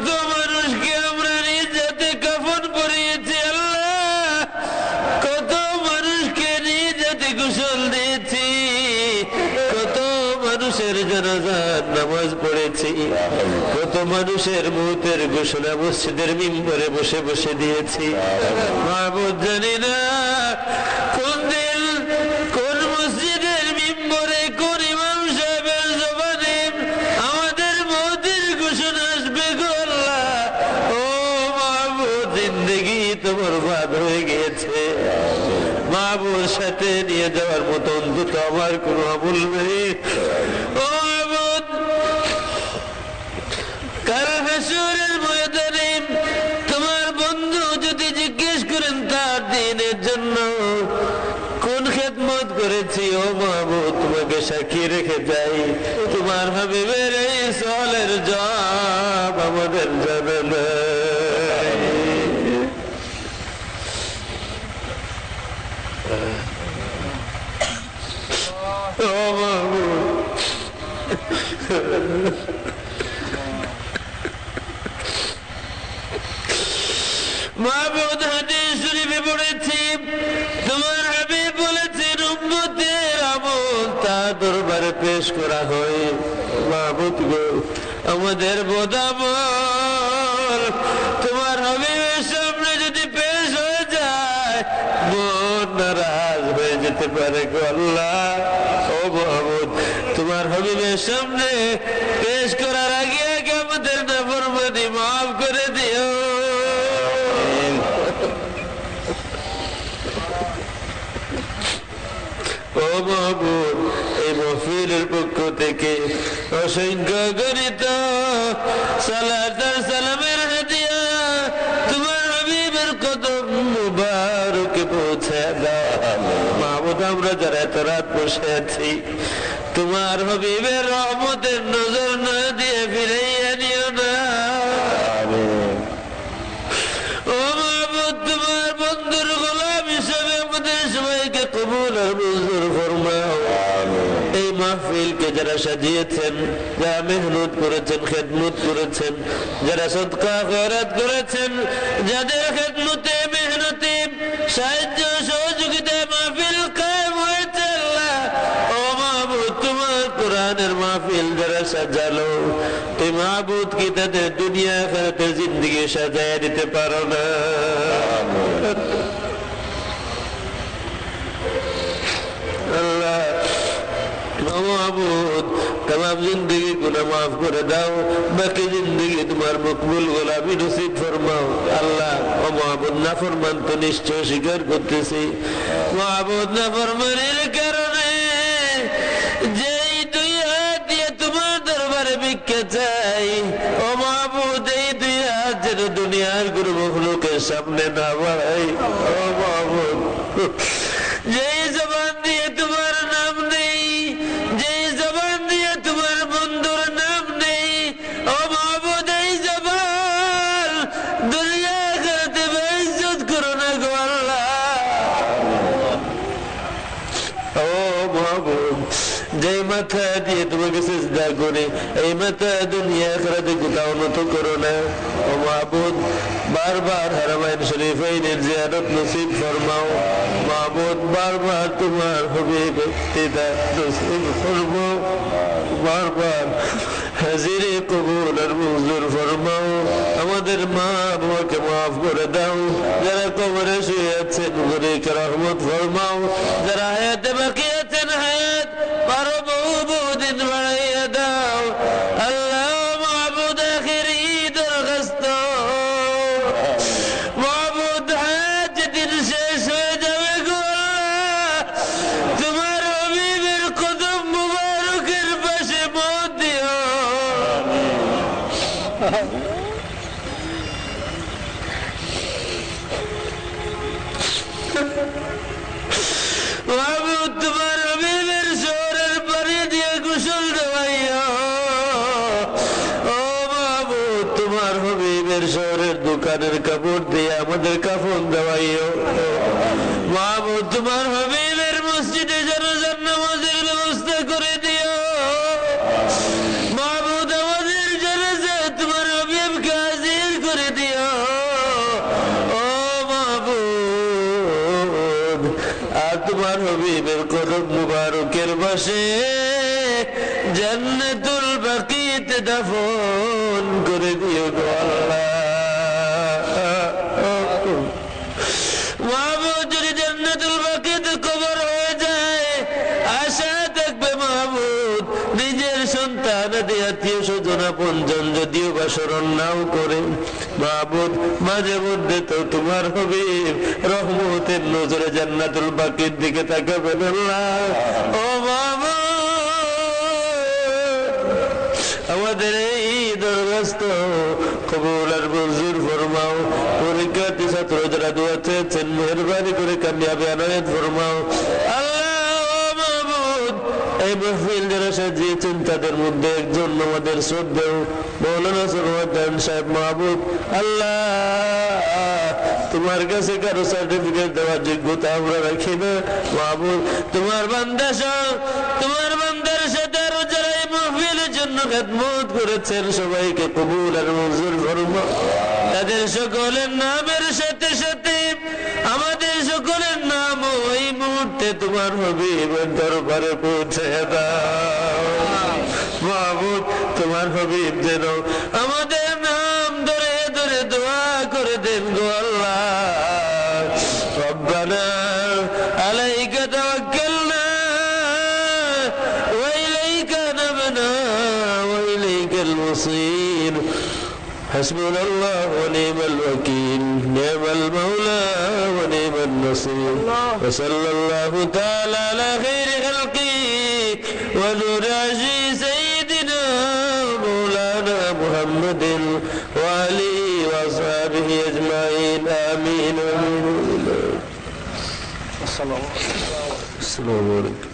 কত মানুষকে আমরা নিজ হাতে কাফন পরিয়েছি আল্লাহ, কত মানুষকে নিজ হাতে গোসল দিয়েছি, কত মানুষের জানাজার নামাজ পড়েছি, কত মানুষের মৌতের ঘোষণা মসজিদের মিম্বরে বসে বসে দিয়েছি। মাহবুব জানি না কোন দিন কোন মসজিদের মিম্বরে কোন ইমাম সাহেবের জবানে আমাদের মৌতের ঘোষণা আসবে গো আল্লাহ। ও মাহবুব, জিন্দেগি তো বরবাদ হয়ে গিয়েছে। মাহবুবের সাথে নিয়ে যাওয়ার মতো অন্তত আমার কোনো আমল নেই। ও মাহবুব, কাল হাসরের ময়দানে তোমার বন্ধু যদি জিজ্ঞেস করেন তার দিনের জন্য কোন খেদমত করেছি, ও মাহবুব তোমাকে সাক্ষী রেখে যাই, তোমার হাবিবের এই সওয়ালের জবাব আমাদের জানা নাই। ও মাহবুব, মাহবুব হাদিস শরীফে পড়েছি তোমার হাবিব বলেছেন উম্মতের আমল তার দরবারে পেশ করা হয়। মাহবুব গো, আমাদের বদামল তোমার হাবিবের সামনে যদি পেশ হয়ে যায় মন নারাজ হয়ে যেতে পারে গো আল্লাহ। ও মাহবুব, তোমার হাবিবের সামনে পেশ করার আগে আগে আমাদের নাফরমানি মাফ করে দিও। ও মাহবুব, এই মাহফিলের পক্ষ থেকে অসংখ্য গণিত সালাত আর সালামের হাদিয়া তোমার হাবিবের কদম মুবারকে পৌঁছে দাও। মাহবুব, আমরা যারা এত রাত বসে আছি তোমার হাবিবের রহমতের নজর না দিয়ে ফিরাইয়া নিও না। ও মাহবুব, তোমার বন্ধুর গোলাম হিসেবে আমাদের সবাইকে কবুল আর মঞ্জুর ফরমাও। এই মাহফিলকে যারা সাজিয়েছেন, যারা মেহনত করেছেন, খেদমত করেছেন, যারা সদকা খয়রাত করেছেন, যাদের খেদমতে মেহনতে সাহায্য সহযোগিতায় মাহফিল কায়েম হয়েছে আল্লাহ। ও মাহবুব, তোমার কোরআনের মাহফিল যারা সাজালো তুমি মাহবুব কি তাদের দুনিয়া আখিরাতের জিন্দেগি সাজায় দিতে পারো না? আল্লাহ মাহবুব, तमाम जिंदगी गुनाह माफ করে দাও, বাকি জিন্দেগি তোমার মকবুল গোলামি নসিব ফরমাও আল্লাহ। ও মাহবুব, নাফরমান তো নিশ্চয় স্বীকার করতেছি। মাহবুব, নাফরমানের কারণে যেই দুই হাত দিয়ে তোমার দরবারে ভিক্ষা চাই, ও মাহবুব এই দুই হাত যেন দুনিয়ার কোনো মখলুকের সামনে না বাড়াই। ও মাহবুব, যেই জবান দিয়ে তোমার নাম নেই, যেই জবান দিয়ে তোমার বন্ধুর নাম নেই, ও মাহবুব এই জবান দুনিয়া আখিরাতে বেইজ্জত করো না গো আল্লাহ। ও মাহবুব, যেই মাথা দিয়ে তোমাকে সিজদা করে এই মাথা দুনিয়া আখিরাতে কোথাও নত করো না। ও মাহবুব, বারবার হারামাইন শরীফাইনের জিয়ারত নসিব ফরমাও। মাহবুব, বারবার তোমার হাবিব ইক্তিদা নসিব ফরমাও। বারবার হাজিরে কবুল আর মঞ্জুর ফরমাও। আমাদের মা বাবাকে মাফ করে দাও। যারা কবরে শুয়ে আছেন কবরকে রহমত ফরমাও। যারা হায়াতে বাকি আছেন হায়াত আরো বহু বহুদিন বাড়াইয়া দাও আল্লাহ। মাহবুব, আখিরি দরখাস্ত, মাহবুব হায়াত যেদিন শেষ হয়ে যাবে গো আল্লাহ, তোমার হাবিবের কদম মুবারকের পাশে মত দিও। মাহবুব, তোমার হাবিবের শহরের পানি দিয়ে গোসল দেওয়াইও। ও মাহবুব, তোমার হাবিবের শহরের দোকানের কাপড় দিয়ে আমাদের কাফন দেওয়াইও। মাহবুব, তোমার হাবিবের মসজিদে জানাজার নামাজের ব্যবস্থা করে দিও। মাহবুব, আমাদের জানাজা তোমার হাবিবকে তোমার হাবিবের কদম মুবারকের বসে জান্নাতুল বাকিতে দাফন করে দিও গো আল্লাহ। মাহবুব যদি জান্নাতুল বাকিতে কবর হয়ে যায়, আশা থাকবে মাহবুব নিজের সন্তান আত্মীয় স্বজন আপনজন যদিও বা স্মরণ নাও করে, মাহবুব মাঝে মধ্যে তো তোমার হাবিব রহমতের নজরে জান্নাতুল বাকির দিকে তাকাবেন আল্লাহ। ও মাহবুব, আমাদের এই দরখাস্ত কবুল আর মঞ্জুর ফরমাও। পরীক্ষার্থী ছাত্র যারা দোয়া চেয়েছেন মেহেরবানি করে কামিয়াবি আনায়াত ফরমাও আল্লাহ। মাহবুব, এই মাহফিল যারা সাজিয়েছেন তাদের মধ্যে একজন আমাদের শ্রদ্ধেয় মৌলানা সরওয়ার সাহেব মাহবুব, আল্লাহ তোমার কাছে কারো সার্টিফিকেট দেওয়ার যোগ্যতা আমরা রাখি না মাহবুব। তোমার বান্দা তোমার বান্দার সাথে আরো যারা এই মাহফিলের জন্য খেদমত করেছেন সবাইকে কবুল আর মঞ্জুর ফরমাও। তাদের সকলের নামের সাথে সাথে আমাদের সকলের নাম ওই মুহূর্তে তোমার হাবিবের দরবারে পৌঁছে দাও মাহবুব। তোমার হাবিব যেন আমাদের নাম ধরে ধরে দোয়া করে দেন গো আল্লাহ। রব্বানা আলাইকা তাওয়াক্কালনা ওয়া ইলাইকা নাবনা ওয়া ইলাইকাল মাসির। حسبنا الله ونعم الوكيل نعم المولى ونعم النصير وصلى الله تعالى على خير خلقه ونور عرشه سيدنا مولانا محمد وعلي واصحابه اجمعين امين. السلام عليكم.